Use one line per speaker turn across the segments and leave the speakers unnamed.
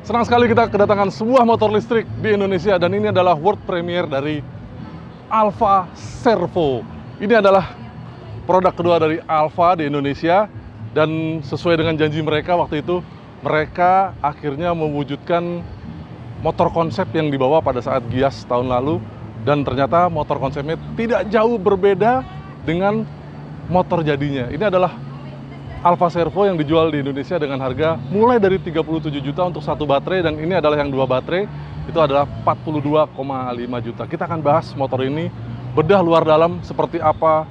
Senang sekali kita kedatangan sebuah motor listrik di Indonesia dan ini adalah world premiere dari Alfa Servo. Ini adalah produk kedua dari Alfa di Indonesia dan sesuai dengan janji mereka waktu itu, mereka akhirnya mewujudkan motor konsep yang dibawa pada saat Gias tahun lalu dan ternyata motor konsepnya tidak jauh berbeda dengan motor jadinya. Ini adalah Alfa Servo yang dijual di Indonesia dengan harga mulai dari 37 juta untuk satu baterai dan ini adalah yang dua baterai, itu adalah 42,5 juta. Kita akan bahas motor ini bedah luar dalam seperti apa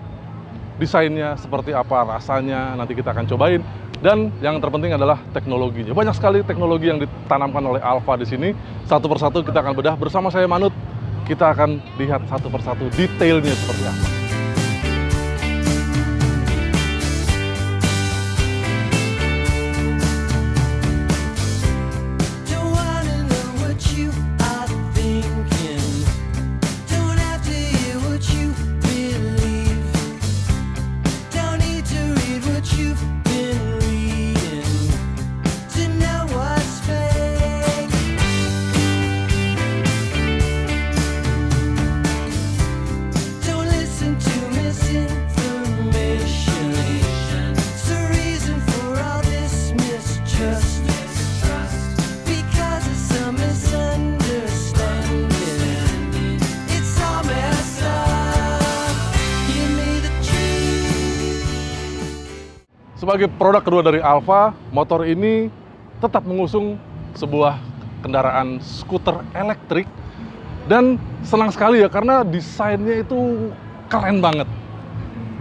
desainnya, seperti apa rasanya, nanti kita akan cobain. Dan yang terpenting adalah teknologinya. Banyak sekali teknologi yang ditanamkan oleh Alfa di sini. Satu persatu kita akan bedah bersama saya Manut. Kita akan lihat satu persatu detailnya seperti apa. Sebagai produk kedua dari Alfa, motor ini tetap mengusung sebuah kendaraan skuter elektrik dan senang sekali ya karena desainnya itu keren banget.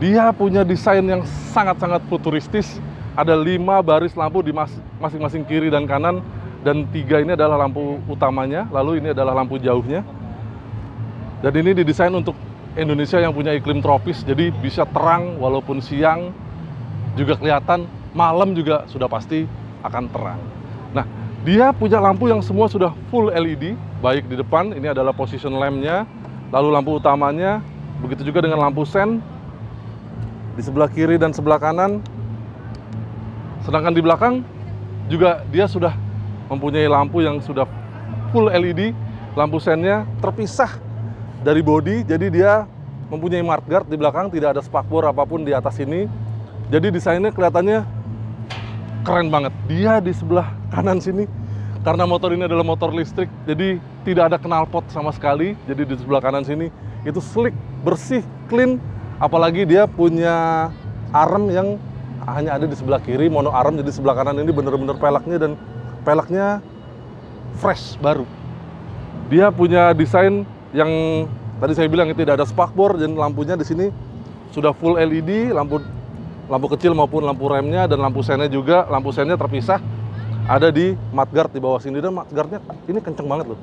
Dia punya desain yang sangat-sangat futuristis. Ada 5 baris lampu di masing-masing kiri dan kanan dan 3 ini adalah lampu utamanya, lalu ini adalah lampu jauhnya. Dan ini didesain untuk Indonesia yang punya iklim tropis, jadi bisa terang walaupun siang juga kelihatan, malam juga sudah pasti akan terang. Nah, dia punya lampu yang semua sudah full LED, baik di depan, ini adalah position lamp-nya, lalu lampu utamanya, begitu juga dengan lampu sen, di sebelah kiri dan sebelah kanan. Sedangkan di belakang juga dia sudah mempunyai lampu yang sudah full LED, lampu sennya terpisah dari bodi, jadi dia mempunyai mudguard di belakang, tidak ada spakbor apapun di atas ini. Jadi desainnya kelihatannya keren banget. Dia di sebelah kanan sini, karena motor ini adalah motor listrik, jadi tidak ada knalpot sama sekali. Jadi di sebelah kanan sini itu slick, bersih, clean. Apalagi dia punya arm yang hanya ada di sebelah kiri, mono arm. Jadi sebelah kanan ini bener-bener peleknya dan peleknya fresh, baru. Dia punya desain yang tadi saya bilang tidak ada spakbor dan lampunya di sini sudah full LED, lampu kecil maupun lampu remnya dan lampu sennya juga, lampu sennya terpisah ada di mudguard di bawah sini dan mudguardnya ini kenceng banget loh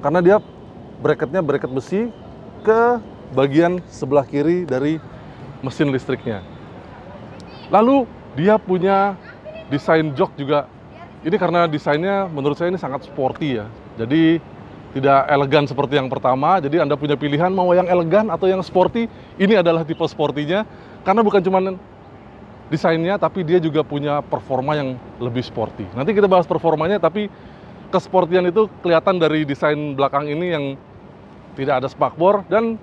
karena dia bracketnya bracket besi ke bagian sebelah kiri dari mesin listriknya. Lalu dia punya desain jok juga, ini karena desainnya menurut saya ini sangat sporty ya, jadi tidak elegan seperti yang pertama. Jadi Anda punya pilihan mau yang elegan atau yang sporty. Ini adalah tipe sportinya karena bukan cuma desainnya, tapi dia juga punya performa yang lebih sporty. Nanti kita bahas performanya, tapi kesportian itu kelihatan dari desain belakang ini yang tidak ada spakbor dan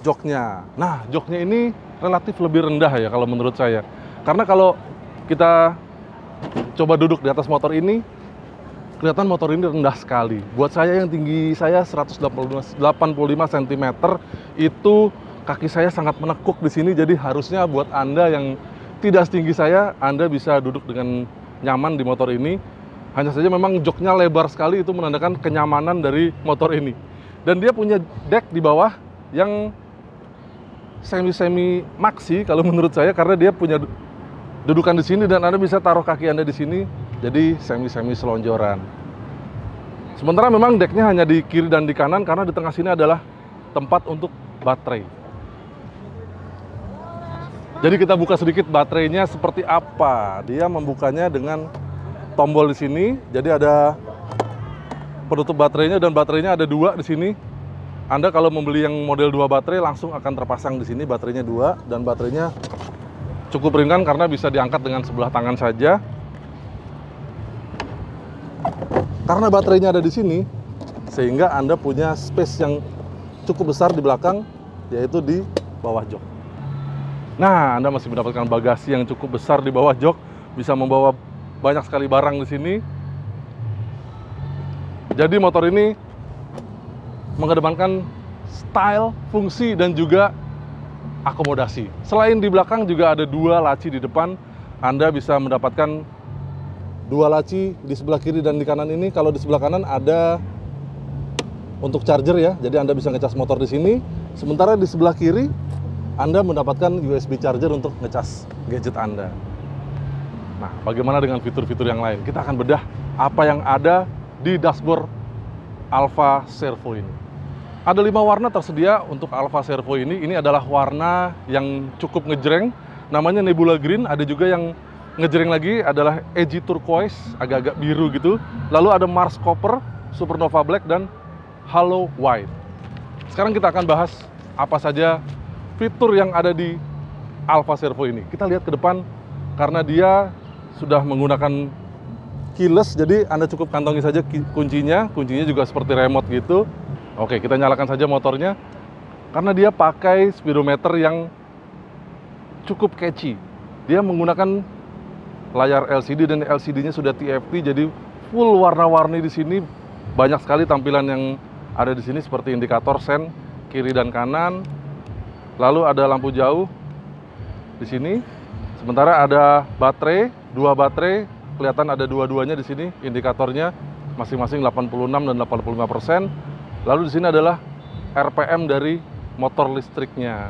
joknya. Nah, joknya ini relatif lebih rendah ya kalau menurut saya. Karena kalau kita coba duduk di atas motor ini, kelihatan motor ini rendah sekali. Buat saya yang tinggi saya 185 cm, itu kaki saya sangat menekuk di sini. Jadi harusnya buat Anda yang tidak setinggi saya, Anda bisa duduk dengan nyaman di motor ini. Hanya saja memang joknya lebar sekali, itu menandakan kenyamanan dari motor ini. Dan dia punya deck di bawah yang semi-semi maxi kalau menurut saya, karena dia punya dudukan di sini dan Anda bisa taruh kaki Anda di sini. Jadi semi-semi selonjoran. Sementara memang decknya hanya di kiri dan di kanan karena di tengah sini adalah tempat untuk baterai. Jadi kita buka sedikit baterainya seperti apa. Dia membukanya dengan tombol di sini. Jadi ada penutup baterainya dan baterainya ada 2 di sini. Anda kalau membeli yang model 2 baterai langsung akan terpasang di sini baterainya 2 dan baterainya cukup ringan karena bisa diangkat dengan sebelah tangan saja. karena baterainya ada di sini, sehingga Anda punya space yang cukup besar di belakang, yaitu di bawah jok. Nah, Anda masih mendapatkan bagasi yang cukup besar di bawah jok, bisa membawa banyak sekali barang di sini. Jadi motor ini mengedepankan style, fungsi, dan juga akomodasi. Selain di belakang juga ada 2 laci di depan. Anda bisa mendapatkan 2 laci di sebelah kiri dan di kanan ini. Kalau di sebelah kanan ada untuk charger ya, jadi Anda bisa ngecas motor di sini. Sementara di sebelah kiri Anda mendapatkan USB charger untuk ngecas gadget Anda. Nah, bagaimana dengan fitur-fitur yang lain? Kita akan bedah apa yang ada di dashboard Alfa Servo ini. Ada 5 warna tersedia untuk Alfa Servo ini. Ini adalah warna yang cukup ngejreng, namanya Nebula Green. Ada juga yang ngejreng lagi adalah Edgy Turquoise, agak-agak biru gitu. Lalu ada Mars Copper, Supernova Black, dan Halo White. Sekarang kita akan bahas apa saja fitur yang ada di Alfa Servo ini. Kita lihat ke depan, karena dia sudah menggunakan keyless, jadi Anda cukup kantongi saja kuncinya. Kuncinya juga seperti remote gitu. Oke, kita nyalakan saja motornya. Karena dia pakai speedometer yang cukup catchy. Dia menggunakan layar LCD dan LCD-nya sudah TFT, jadi full warna-warni di sini. Banyak sekali tampilan yang ada di sini seperti indikator sen kiri dan kanan. Lalu ada lampu jauh di sini. Sementara ada baterai, 2 baterai. Kelihatan ada dua-duanya di sini, indikatornya masing-masing 86 dan 85%. Lalu di sini adalah RPM dari motor listriknya.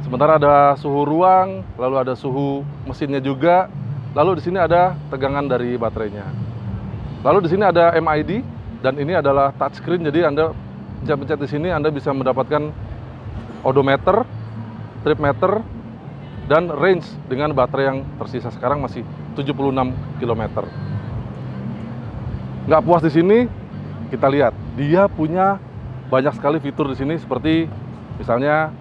Sementara ada suhu ruang, lalu ada suhu mesinnya juga. Lalu di sini ada tegangan dari baterainya. Lalu di sini ada MID dan ini adalah touchscreen, jadi Anda pencet-pencet di sini Anda bisa mendapatkan odometer, trip meter, dan range dengan baterai yang tersisa sekarang masih 76 km. Nggak puas di sini, kita lihat dia punya banyak sekali fitur di sini, seperti misalnya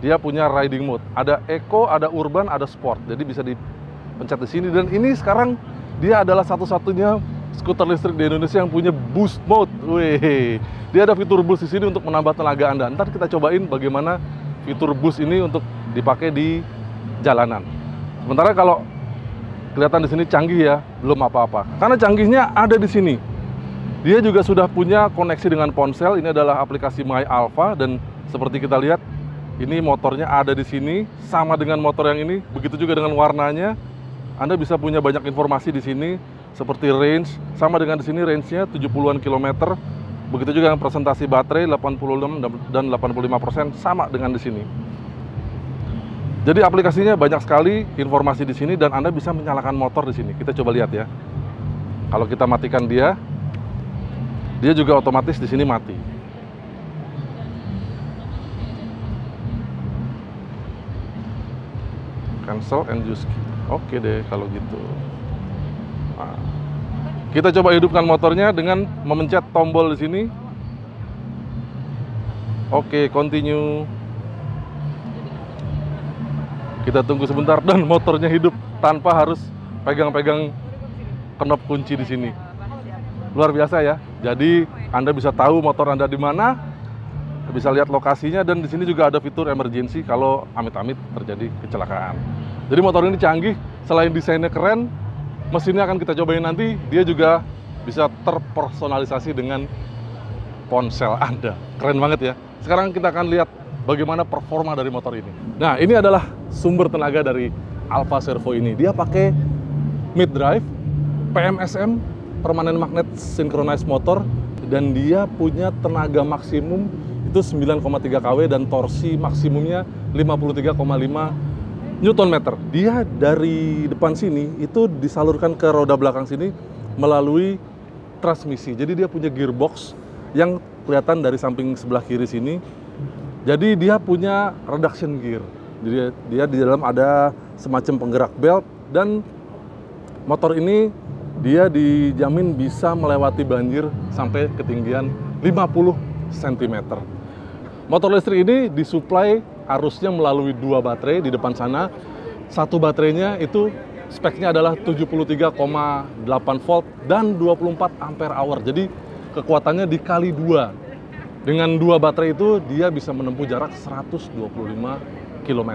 dia punya riding mode, ada eco, ada urban, ada sport, jadi bisa dipencet di sini. Dan ini sekarang dia adalah satu-satunya skuter listrik di Indonesia yang punya boost mode. Wih, dia ada fitur boost di sini untuk menambah tenaga Anda. Ntar kita cobain bagaimana fitur boost ini untuk dipakai di jalanan. Sementara kalau kelihatan di sini canggih ya, belum apa-apa. Karena canggihnya ada di sini. Dia juga sudah punya koneksi dengan ponsel. Ini adalah aplikasi My Alfa, dan seperti kita lihat, ini motornya ada di sini, sama dengan motor yang ini. Begitu juga dengan warnanya. Anda bisa punya banyak informasi di sini, seperti range, sama dengan di sini range-nya 70-an kilometer. Begitu juga dengan presentasi baterai 86 dan 85%, sama dengan di sini. Jadi aplikasinya banyak sekali informasi di sini, dan Anda bisa menyalakan motor di sini. Kita coba lihat ya. Kalau kita matikan dia juga otomatis di sini mati. Cancel and use key. Oke deh kalau gitu. Nah, kita coba hidupkan motornya dengan memencet tombol di sini. Oke, continue. Kita tunggu sebentar dan motornya hidup tanpa harus pegang-pegang knop kunci di sini. Luar biasa ya. Jadi Anda bisa tahu motor Anda di mana, bisa lihat lokasinya, dan di sini juga ada fitur emergency kalau amit-amit terjadi kecelakaan. Jadi motor ini canggih, selain desainnya keren, mesinnya akan kita cobain nanti, dia juga bisa terpersonalisasi dengan ponsel Anda. Keren banget ya. Sekarang kita akan lihat bagaimana performa dari motor ini. Nah, ini adalah sumber tenaga dari Alfa Servo ini. Dia pakai mid drive, PMSM, permanent magnet synchronized motor, dan dia punya tenaga maksimum itu 9,3 kW dan torsi maksimumnya 53,5 Nm. Dia dari depan sini itu disalurkan ke roda belakang sini melalui transmisi. Jadi dia punya gearbox yang kelihatan dari samping sebelah kiri sini. Jadi dia punya reduction gear. Dia di dalam ada semacam penggerak belt, dan motor ini dia dijamin bisa melewati banjir sampai ketinggian 50 cm. Motor listrik ini disuplai arusnya melalui 2 baterai di depan sana. Satu baterainya itu speknya adalah 73,8 volt dan 24 ampere hour. Jadi kekuatannya dikali 2. Dengan 2 baterai itu dia bisa menempuh jarak 125 km.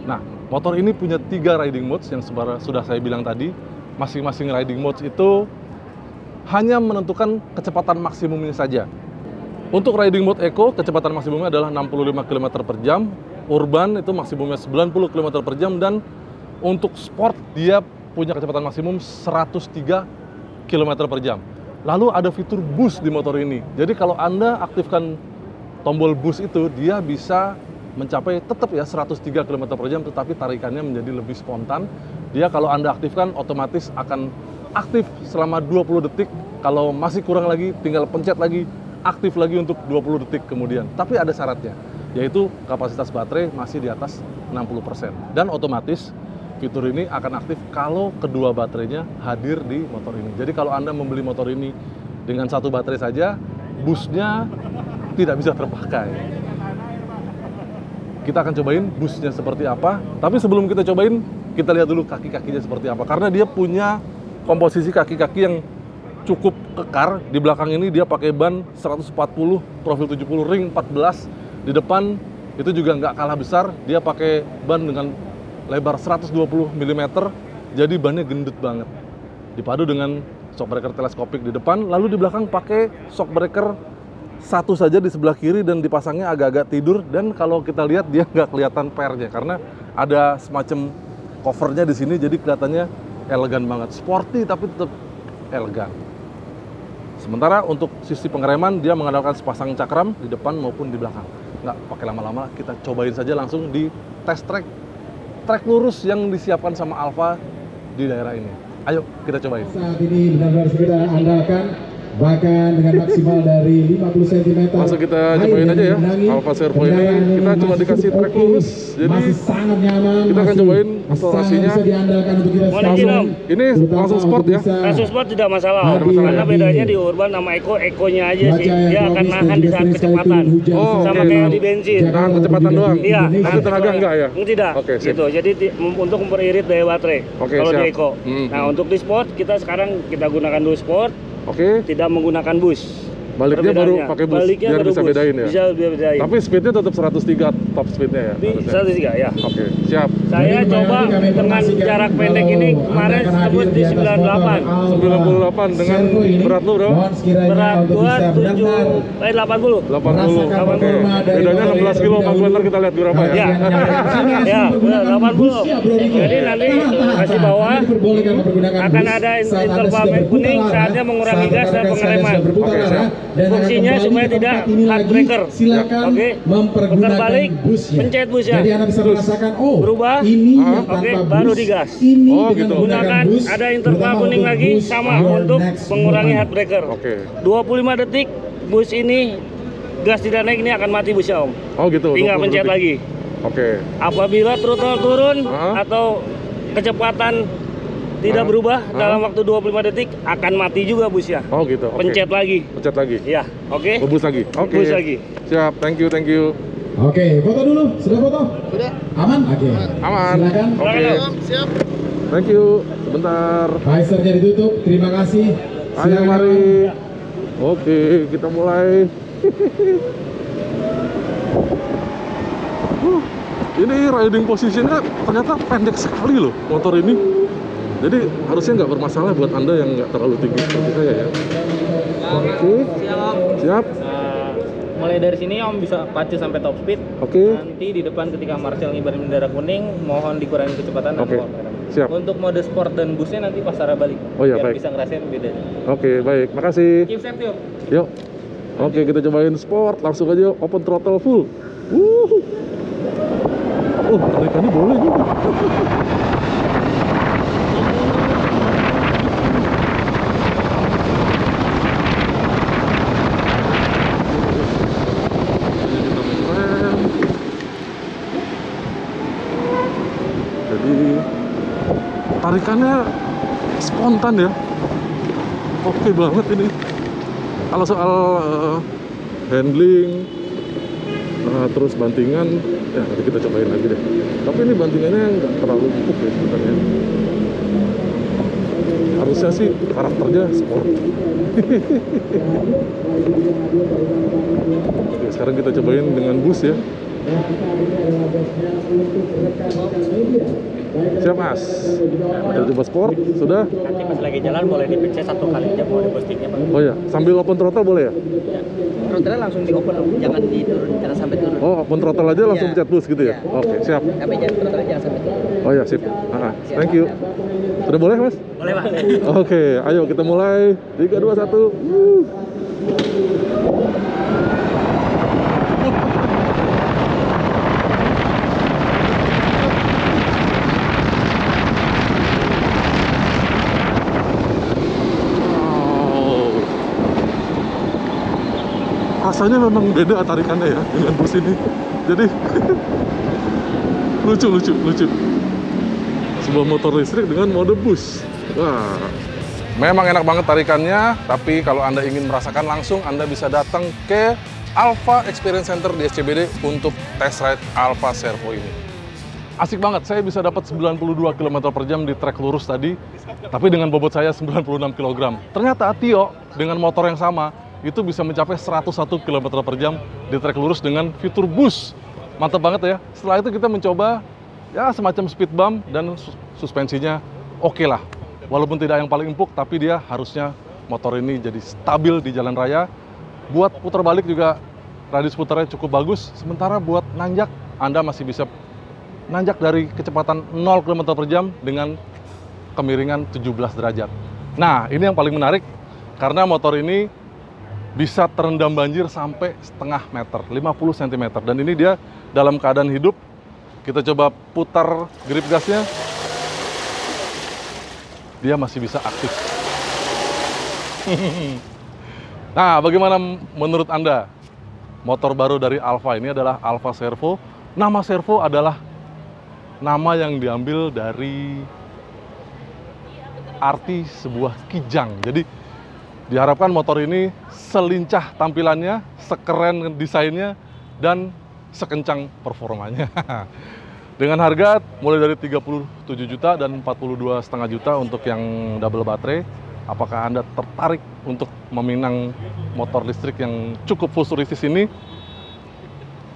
Nah, motor ini punya 3 riding modes yang sudah saya bilang tadi. Masing-masing riding modes itu hanya menentukan kecepatan maksimumnya saja. Untuk riding mode Eco, kecepatan maksimumnya adalah 65 km per jam. Urban itu maksimumnya 90 km per jam. Dan untuk sport, dia punya kecepatan maksimum 103 km per jam. Lalu ada fitur boost di motor ini. Jadi kalau Anda aktifkan tombol boost itu, dia bisa mencapai tetap ya 103 km per jam, tetapi tarikannya menjadi lebih spontan. Dia kalau Anda aktifkan, otomatis akan aktif selama 20 detik. Kalau masih kurang lagi, tinggal pencet lagi, aktif lagi untuk 20 detik kemudian. Tapi ada syaratnya, yaitu kapasitas baterai masih di atas 60%. Dan otomatis fitur ini akan aktif kalau kedua baterainya hadir di motor ini. Jadi kalau Anda membeli motor ini dengan satu baterai saja, boostnya tidak bisa terpakai. Kita akan cobain boostnya seperti apa. Tapi sebelum kita cobain, kita lihat dulu kaki-kakinya seperti apa. Karena dia punya komposisi kaki-kaki yang cukup kekar. Di belakang ini dia pakai ban 140 profil 70 ring 14. Di depan itu juga nggak kalah besar. Dia pakai ban dengan lebar 120 mm. Jadi bannya gendut banget. Dipadu dengan shock breaker teleskopik di depan. Lalu di belakang pakai shock breaker satu saja di sebelah kiri dan dipasangnya agak-agak tidur. Dan kalau kita lihat dia nggak kelihatan pernya karena ada semacam covernya di sini, jadi kelihatannya elegan banget, sporty tapi tetap elegan. Sementara untuk sisi pengereman dia mengandalkan sepasang cakram di depan maupun di belakang. Nggak pakai lama-lama, kita cobain saja langsung di test track lurus yang disiapkan sama Alfa di daerah ini. Ayo kita cobain.
Saat ini benar-benar kita andalkan, bahkan dengan maksimal dari 50 cm.
Langsung kita cobain aja ya, Alfa Servo ini kita cuma dikasih track lurus, jadi
masih sangat nyaman,
kita akan cobain akselerasinya.
Bisa diandalkan untuk kita
langsung, ini langsung sport ya?
Langsung sport tidak masalah, karena bedanya di urban sama Eco-nya aja sih, dia akan nahan di saat kecepatan. Sama kayak di bensin.
Nahan kecepatan doang?
Iya.
Tapi tenaga enggak ya?
Tidak, gitu. Jadi untuk mempeриrit daya baterai kalau di Eco. Nah untuk di sport, kita gunakan dulu sport. Tidak menggunakan bus.
Baliknya baru pakai bus, biar bisa bedain ya?
Bisa bedain.
Tapi speednya tetap 103 top speednya ya?
103 ya.
Oke, siap.
Saya coba dengan jarak pendek ini kemarin tembus di 98.
98 dengan berat lu berapa?
Berat gua 80.
80. Oke. Bedanya 16 kilo, 40 kita lihat berapa ya?
Ya, 80. Jadi nanti kasih bawah akan ada interval kuning saatnya mengurangi gas dan pengereman.
Oke, siap.
Fungsinya supaya tidak hard breaker. Oke. Putar balik, pencet busnya.
Jadi Anda bisa merasakan,
berubah.
Ini
baru digas.
Gitu.
Gunakan ada interval kuning lagi sama untuk mengurangi hard breaker. 25 detik bus ini gas tidak naik, ini akan mati busnya Om.
Gitu.
Tinggal pencet lagi. Apabila throttle turun atau kecepatan tidak berubah dalam waktu 25 detik akan mati juga busnya.
Gitu.
Pencet lagi.
Iya. Bus lagi.
Bus lagi.
Siap. Thank you.
Oke, foto dulu. Sudah foto? Sudah. Aman?
Aman.
Silakan.
Siap.
Thank you. Sebentar.
Visornya ditutup. Terima kasih.
Ayo mari. Oke, kita mulai. Ini riding positionnya ternyata pendek sekali loh motor ini. Jadi harusnya nggak bermasalah buat Anda yang nggak terlalu tinggi seperti saya ya. Siap.
Mulai dari sini Om bisa pacu sampai top speed. Nanti di depan ketika Marshall ngibarin bendera kuning, mohon dikurangi kecepatan.
Siap.
Untuk mode sport dan busnya nanti pas arah balik. Biar
baik.
bisa ngerasain bedanya.
Baik. Makasih.
Keep safe yuk.
Yuk. Kita cobain sport. Langsung aja open throttle full. Tarikannya boleh juga. Tarikannya spontan ya, oke banget ini. Kalau soal handling Terus bantingan, ya nanti kita cobain lagi deh. Tapi ini bantingannya nggak terlalu empuk ya sebenarnya. Harusnya sih karakternya sport. Oke, sekarang kita cobain dengan bus ya. Siap Mas? Kita coba sport, sudah?
Nanti pas lagi jalan boleh dipencet 1 kali aja mau di boostingnya.
Oh ya, sambil open throttle boleh ya?
Throttle langsung di open, jangan diturun, jangan sampai turun.
Oh, open throttle aja langsung
Iya.
pencet bus gitu ya?
Iya.
Oke, siap.
Tapi jangan throttle jangan sampai turun.
Oh ya, sip. Thank you. Sudah boleh Mas?
Boleh Pak.
Oke, ayo kita mulai. 3, 2, 1. Rasanya memang beda tarikannya ya dengan bus ini. Jadi lucu. Sebuah motor listrik dengan mode bus. Wah, memang enak banget tarikannya. Tapi kalau Anda ingin merasakan langsung, Anda bisa datang ke Alfa Experience Center di SCBD untuk test ride Alfa Servo ini. Asik banget, saya bisa dapat 92 km per jam di trek lurus tadi, tapi dengan bobot saya 96 kg. Ternyata Tio dengan motor yang sama itu bisa mencapai 101 km per jam di trek lurus dengan fitur bus. Mantap banget ya. Setelah itu kita mencoba ya semacam speed bump dan suspensinya oke lah. Walaupun tidak yang paling empuk, tapi dia harusnya motor ini jadi stabil di jalan raya. Buat putar balik juga radius putarnya cukup bagus. Sementara buat nanjak, Anda masih bisa nanjak dari kecepatan 0 km per jam dengan kemiringan 17 derajat. Nah, ini yang paling menarik karena motor ini bisa terendam banjir sampai setengah meter, 50 cm. Dan ini dia dalam keadaan hidup. Kita coba putar grip gasnya. Dia masih bisa aktif. Nah, bagaimana menurut Anda? Motor baru dari Alfa ini adalah Alfa Servo. Nama Servo adalah nama yang diambil dari arti sebuah kijang. Jadi diharapkan motor ini selincah tampilannya, sekeren desainnya, dan sekencang performanya. Dengan harga mulai dari 37 juta dan 42,5 juta untuk yang double baterai. Apakah Anda tertarik untuk meminang motor listrik yang cukup futuristis ini?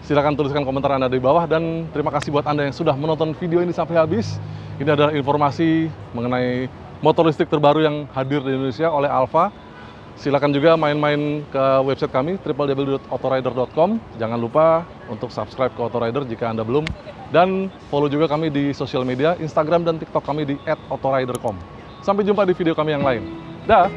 Silahkan tuliskan komentar Anda di bawah, dan terima kasih buat Anda yang sudah menonton video ini sampai habis. Ini adalah informasi mengenai motor listrik terbaru yang hadir di Indonesia oleh Alfa. Silakan juga main-main ke website kami www.autorider.com. Jangan lupa untuk subscribe ke Autorider jika Anda belum, dan follow juga kami di sosial media Instagram dan TikTok kami di @autorider.com. Sampai jumpa di video kami yang lain. Dah.